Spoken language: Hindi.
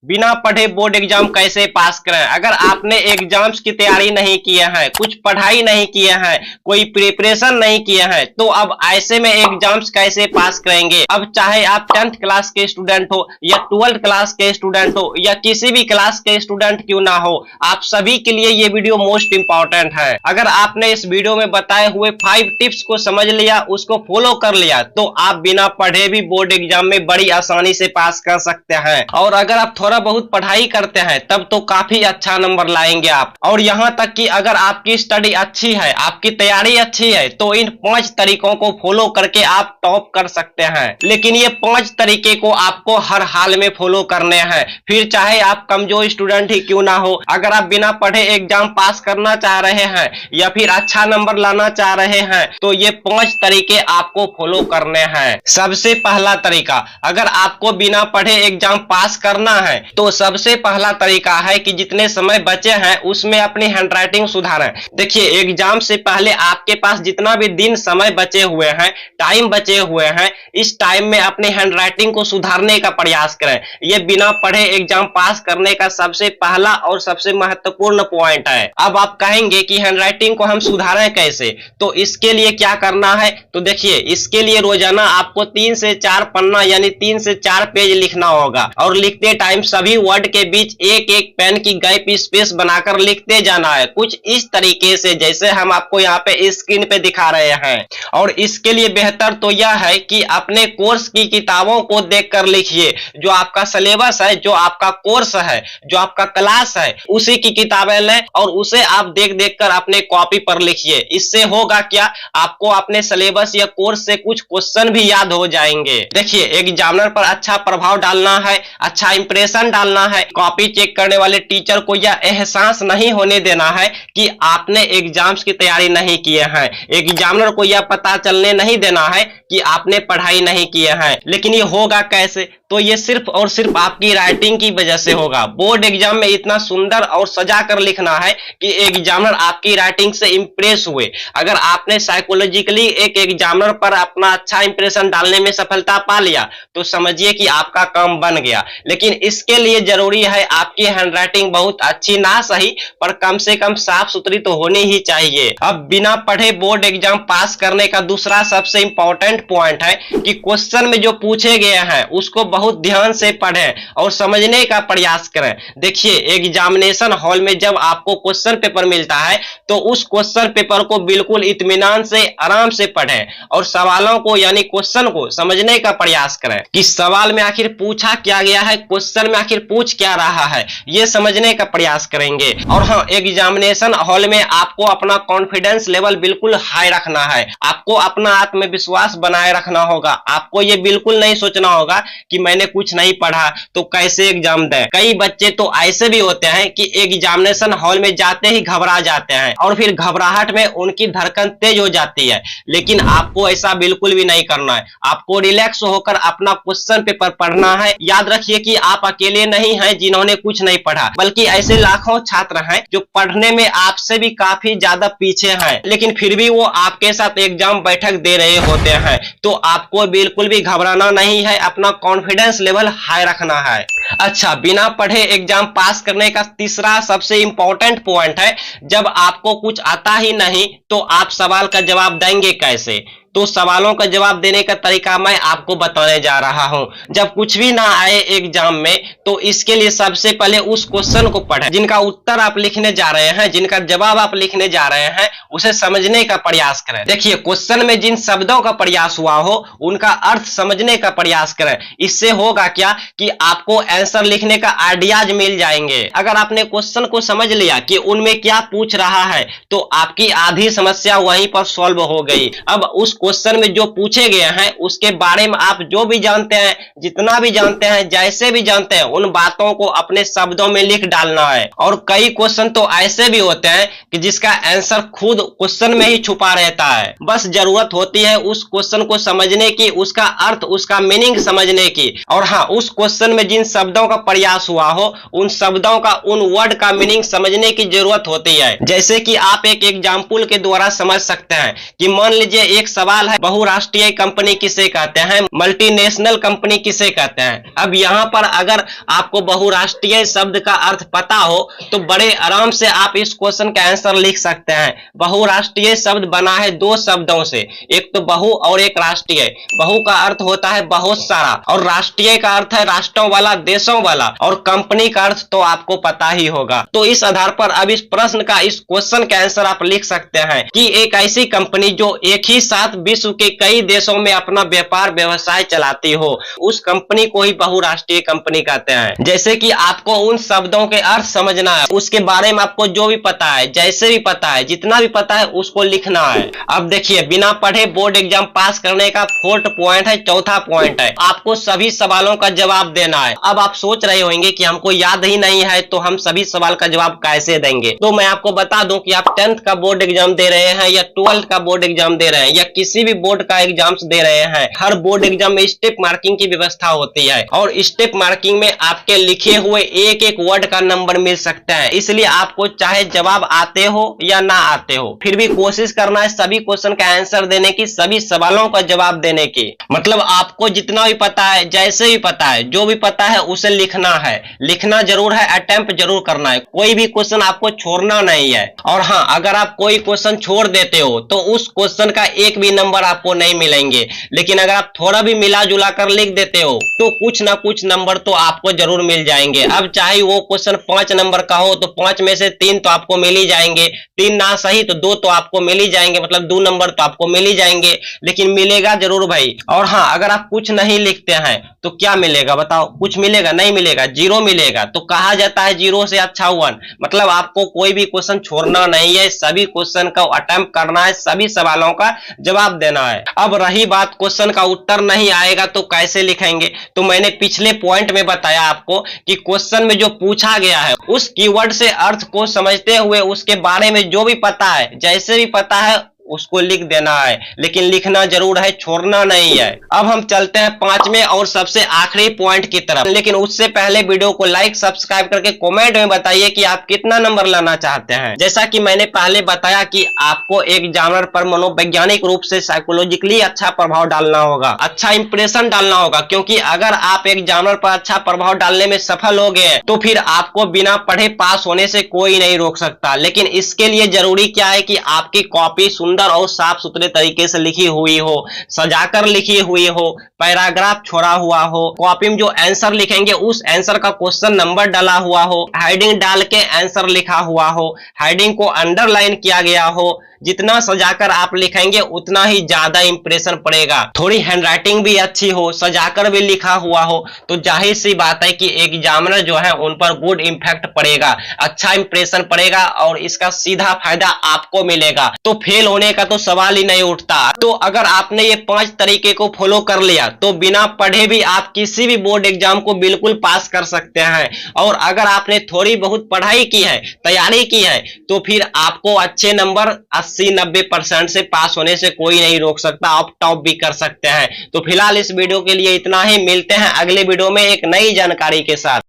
बिना पढ़े बोर्ड एग्जाम कैसे पास करें। अगर आपने एग्जाम्स की तैयारी नहीं किए हैं, कुछ पढ़ाई नहीं किए हैं, कोई प्रिपरेशन नहीं किए हैं, तो अब ऐसे में एग्जाम्स कैसे पास करेंगे। अब चाहे आप 10th क्लास के स्टूडेंट हो या 12th क्लास के स्टूडेंट हो या किसी भी क्लास के स्टूडेंट क्यों ना हो, आप सभी के लिए ये वीडियो मोस्ट इंपॉर्टेंट है। अगर आपने इस वीडियो में बताए हुए 5 टिप्स को समझ लिया, उसको फॉलो कर लिया, तो आप बिना पढ़े भी बोर्ड एग्जाम में बड़ी आसानी से पास कर सकते हैं। और अगर आप थोड़ा बहुत पढ़ाई करते हैं तब तो काफी अच्छा नंबर लाएंगे आप। और यहां तक कि अगर आपकी स्टडी अच्छी है, आपकी तैयारी अच्छी है, तो इन 5 तरीकों को फॉलो करके आप टॉप कर सकते हैं। लेकिन ये 5 तरीके को आपको हर हाल में फॉलो करने हैं, फिर चाहे आप कमजोर स्टूडेंट ही क्यों ना हो। अगर आप बिना पढ़े एग्जाम पास करना चाह रहे हैं या फिर अच्छा नंबर लाना चाह रहे हैं, तो ये 5 तरीके आपको फॉलो करने हैं। सबसे पहला तरीका, अगर आपको बिना पढ़े एग्जाम पास करना है तो सबसे पहला तरीका है कि जितने समय बचे हैं उसमें अपनी हैंडराइटिंग सुधारें। देखिए, एग्जाम से पहले आपके पास जितना भी दिन समय बचे हुए हैं, टाइम बचे हुए हैं, इस टाइम में अपनी हैंडराइटिंग को सुधारने का प्रयास करें। यह बिना पढ़े एग्जाम पास करने का सबसे पहला और सबसे महत्वपूर्ण पॉइंट है। अब आप कहेंगे कि हैंडराइटिंग को हम सुधारें कैसे, तो इसके लिए क्या करना है। तो देखिए, इसके लिए रोजाना आपको 3 से 4 पन्ना यानी 3 से 4 पेज लिखना होगा। और लिखते टाइम सभी वर्ड के बीच एक एक पेन की गैप स्पेस बनाकर लिखते जाना है, कुछ इस तरीके से जैसे हम आपको यहाँ पे स्क्रीन पे दिखा रहे हैं। और इसके लिए बेहतर तो यह है कि अपने कोर्स की किताबों को देखकर लिखिए। जो आपका सिलेबस है, जो आपका कोर्स है, जो आपका क्लास है, उसी की किताबें लें और उसे आप देख देख कर अपने कॉपी पर लिखिए। इससे होगा क्या, आपको अपने सिलेबस या कोर्स से कुछ क्वेश्चन भी याद हो जाएंगे। देखिए, एग्जामिनर पर अच्छा प्रभाव डालना है, अच्छा इंप्रेशन डालना है। कॉपी चेक करने वाले टीचर को यह एहसास नहीं होने देना है कि आपने एग्जाम्स की तैयारी नहीं किए हैं। एग्जामिनर को यह पता चलने नहीं देना है कि आपने पढ़ाई नहीं किए हैं। लेकिन ये होगा कैसे, तो ये सिर्फ और सिर्फ आपकी राइटिंग की वजह से होगा। बोर्ड एग्जाम में इतना सुंदर और सजा कर लिखना है कि एग्जामिनर आपकी राइटिंग से इंप्रेस हुए। अगर आपने साइकोलॉजिकली एक एग्जामिनर पर अपना अच्छा इंप्रेशन डालने में सफलता पा लिया, तो समझिए कि आपका काम बन गया। लेकिन इसके लिए जरूरी है आपकी हैंडराइटिंग बहुत अच्छी ना सही, पर कम से कम साफ सुथरी तो होनी ही चाहिए। अब बिना पढ़े बोर्ड एग्जाम पास करने का दूसरा सबसे इंपॉर्टेंट पॉइंट है कि क्वेश्चन में जो पूछे गए हैं उसको बहुत ध्यान से पढ़ें और समझने का प्रयास करें। देखिए, एग्जामिनेशन हॉल में जब आपको क्वेश्चन पेपर मिलता है तो उस क्वेश्चन पेपर को बिल्कुल इत्मीनान से आराम से पढ़ें और सवालों को यानी क्वेश्चन को समझने का प्रयास करें कि सवाल में आखिर पूछा क्या गया है, क्वेश्चन में आखिर पूछ क्या रहा है, ये समझने का प्रयास करेंगे। और हाँ, एग्जामिनेशन हॉल में आपको अपना कॉन्फिडेंस लेवल बिल्कुल हाई रखना है। आपको अपना आत्मविश्वास बनाए रखना होगा। आपको ये बिल्कुल नहीं सोचना होगा कि मैंने कुछ नहीं पढ़ा तो कैसे एग्जाम दें। कई बच्चे तो ऐसे भी होते हैं कि एग्जामिनेशन हॉल में जाते ही घबरा जाते हैं और फिर घबराहट में उनकी धड़कन तेज हो जाती है। लेकिन आपको ऐसा बिल्कुल भी नहीं करना है। आपको रिलैक्स होकर अपना क्वेश्चन पेपर पढ़ना है। याद रखिए कि आप अकेले नहीं हैं जिन्होंने कुछ नहीं पढ़ा, बल्कि ऐसे लाखों छात्र हैं जो पढ़ने में आपसे भी काफी ज्यादा पीछे हैं, लेकिन फिर भी वो आपके साथ एग्जाम बैठक दे रहे होते हैं। तो आपको बिल्कुल भी घबराना नहीं है, अपना कॉन्फिडेंस लेवल हाई रखना है। अच्छा, बिना पढ़े एग्जाम पास करने का तीसरा सबसे इंपॉर्टेंट पॉइंट है, जब आपको कुछ आता ही नहीं तो आप सवाल का जवाब देंगे कैसे। तो सवालों का जवाब देने का तरीका मैं आपको बताने जा रहा हूं। जब कुछ भी ना आए एग्जाम में, तो इसके लिए सबसे पहले उस क्वेश्चन को पढ़ें जिनका उत्तर आप लिखने जा रहे हैं, जिनका जवाब आप लिखने जा रहे हैं, उसे समझने का प्रयास करें। देखिए, क्वेश्चन में जिन शब्दों का प्रयास हुआ हो उनका अर्थ समझने का प्रयास करें। इससे होगा क्या कि आपको आंसर लिखने का आइडियाज मिल जाएंगे। अगर आपने क्वेश्चन को समझ लिया कि उनमें क्या पूछ रहा है, तो आपकी आधी समस्या वहीं पर सॉल्व हो गई। अब उस क्वेश्चन में जो पूछे गए हैं उसके बारे में आप जो भी जानते हैं, जितना भी जानते हैं, जैसे भी जानते हैं, उन बातों को अपने शब्दों में लिख डालना है। और कई क्वेश्चन तो ऐसे भी होते हैं कि जिसका आंसर खुद क्वेश्चन में ही छुपा रहता है। बस जरूरत होती है उस क्वेश्चन को समझने की, उसका अर्थ, उसका मीनिंग समझने की। और हाँ, उस क्वेश्चन में जिन शब्दों का प्रयास हुआ हो उन शब्दों का, उन वर्ड का मीनिंग समझने की जरूरत होती है। जैसे कि आप एक एग्जाम्पल के द्वारा समझ सकते हैं कि मान लीजिए एक सवाल सवाल है, बहुराष्ट्रीय कंपनी किसे कहते हैं, मल्टीनेशनल कंपनी किसे कहते हैं। अब यहाँ पर अगर आपको बहुराष्ट्रीय शब्द का अर्थ पता हो तो बड़े आराम से आप इस क्वेश्चन का आंसर लिख सकते हैं। बहुराष्ट्रीय शब्द बना है दो शब्दों से, एक तो बहु और एक राष्ट्रीय। बहु का अर्थ होता है बहुत सारा और राष्ट्रीय का अर्थ है राष्ट्रों वाला, देशों वाला, और कंपनी का अर्थ तो आपको पता ही होगा। तो इस आधार पर अब इस प्रश्न का, इस क्वेश्चन का आंसर आप लिख सकते हैं कि एक ऐसी कंपनी जो एक ही साथ विश्व के कई देशों में अपना व्यापार व्यवसाय चलाती हो, उस कंपनी को ही बहुराष्ट्रीय कंपनी कहते हैं। जैसे कि आपको उन शब्दों के अर्थ समझना है, उसके बारे में आपको जो भी पता है, जैसे भी पता है, जितना भी पता है उसको लिखना है। अब देखिए, बिना पढ़े बोर्ड एग्जाम पास करने का 4th पॉइंट है, चौथा पॉइंट है, आपको सभी सवालों का जवाब देना है। अब आप सोच रहे होंगे कि हमको याद ही नहीं है तो हम सभी सवाल का जवाब कैसे देंगे। तो मैं आपको बता दूं कि आप 10th का बोर्ड एग्जाम दे रहे हैं या 12th का बोर्ड एग्जाम दे रहे हैं या किसी भी बोर्ड का एग्जाम्स दे रहे हैं, हर बोर्ड एग्जाम में स्टेप मार्किंग की व्यवस्था होती है और स्टेप मार्किंग में आपके लिखे हुए एक एक वर्ड का नंबर मिल सकता है। इसलिए आपको चाहे जवाब आते हो या ना आते हो, फिर भी कोशिश करना है सभी क्वेश्चन का आंसर देने की, सभी सवालों का जवाब देने की। मतलब आपको जितना भी पता है, जैसे भी पता है, जो भी पता है उसे लिखना है, लिखना जरूर है, अटेम्प्ट जरूर करना है, कोई भी क्वेश्चन आपको छोड़ना नहीं है। और हाँ, अगर आप कोई क्वेश्चन छोड़ देते हो तो उस क्वेश्चन का एक भी नंबर आपको नहीं मिलेंगे, लेकिन अगर आप थोड़ा भी मिला जुला कर लिख देते हो तो कुछ ना कुछ नंबर तो आपको जरूर मिल जाएंगे। अब चाहे वो क्वेश्चन 5 नंबर का हो तो 5 में से 3 तो आपको मिल ही जाएंगे, 3 ना सही तो 2 तो आपको मिल ही जाएंगे, मतलब 2 नंबर तो आपको मिल ही जाएंगे, लेकिन मिलेगा जरूर भाई। और हाँ, अगर आप कुछ नहीं लिखते हैं तो क्या मिलेगा बताओ, कुछ मिलेगा? नहीं मिलेगा, 0 मिलेगा। तो कहा जाता है 0 से अच्छा 1, मतलब आपको कोई भी क्वेश्चन छोड़ना नहीं है, सभी क्वेश्चन का अटेम्प्ट करना है, सभी सवालों का जवाब देना है। अब रही बात क्वेश्चन का उत्तर नहीं आएगा तो कैसे लिखेंगे, तो मैंने पिछले पॉइंट में बताया आपको कि क्वेश्चन में जो पूछा गया है उस कीवर्ड से अर्थ को समझते हुए उसके बारे में जो भी पता है, जैसे भी पता है उसको लिख देना है, लेकिन लिखना जरूर है, छोड़ना नहीं है। अब हम चलते हैं 5वें और सबसे आखिरी पॉइंट की तरफ, लेकिन उससे पहले वीडियो को लाइक सब्सक्राइब करके कमेंट में बताइए कि आप कितना नंबर लाना चाहते हैं। जैसा कि मैंने पहले बताया कि आपको एग्जामिनर पर मनोवैज्ञानिक रूप से साइकोलॉजिकली अच्छा प्रभाव डालना होगा, अच्छा इंप्रेशन डालना होगा, क्योंकि अगर आप एग्जामिनर पर अच्छा प्रभाव डालने में सफल हो गए तो फिर आपको बिना पढ़े पास होने से कोई नहीं रोक सकता। लेकिन इसके लिए जरूरी क्या है कि आपकी कॉपी सुंदर और साफ सुथरे तरीके से लिखी हुई हो, सजाकर लिखी हुई हो, पैराग्राफ छोड़ा हुआ हो, कॉपी में जो आंसर लिखेंगे उस आंसर का क्वेश्चन नंबर डाला हुआ हो, हेडिंग डाल के आंसर लिखा हुआ हो, हेडिंग को अंडरलाइन किया गया हो। जितना सजाकर आप लिखेंगे उतना ही ज्यादा इंप्रेशन पड़ेगा। थोड़ी हैंडराइटिंग भी अच्छी हो, सजाकर भी लिखा हुआ हो, तो जाहिर सी बात है कि एग्जामिनर जो है उन पर गुड इम्पैक्ट पड़ेगा, अच्छा इंप्रेशन पड़ेगा और इसका सीधा फायदा आपको मिलेगा। तो फेल होने का तो सवाल ही नहीं उठता। तो अगर आपने ये 5 तरीके को फॉलो कर लिया तो बिना पढ़े भी आप किसी भी बोर्ड एग्जाम को बिल्कुल पास कर सकते हैं। और अगर आपने थोड़ी बहुत पढ़ाई की है, तैयारी की है, तो फिर आपको अच्छे नंबर 80-90% से पास होने से कोई नहीं रोक सकता, आप टॉप भी कर सकते हैं। तो फिलहाल इस वीडियो के लिए इतना ही, मिलते हैं अगले वीडियो में एक नई जानकारी के साथ।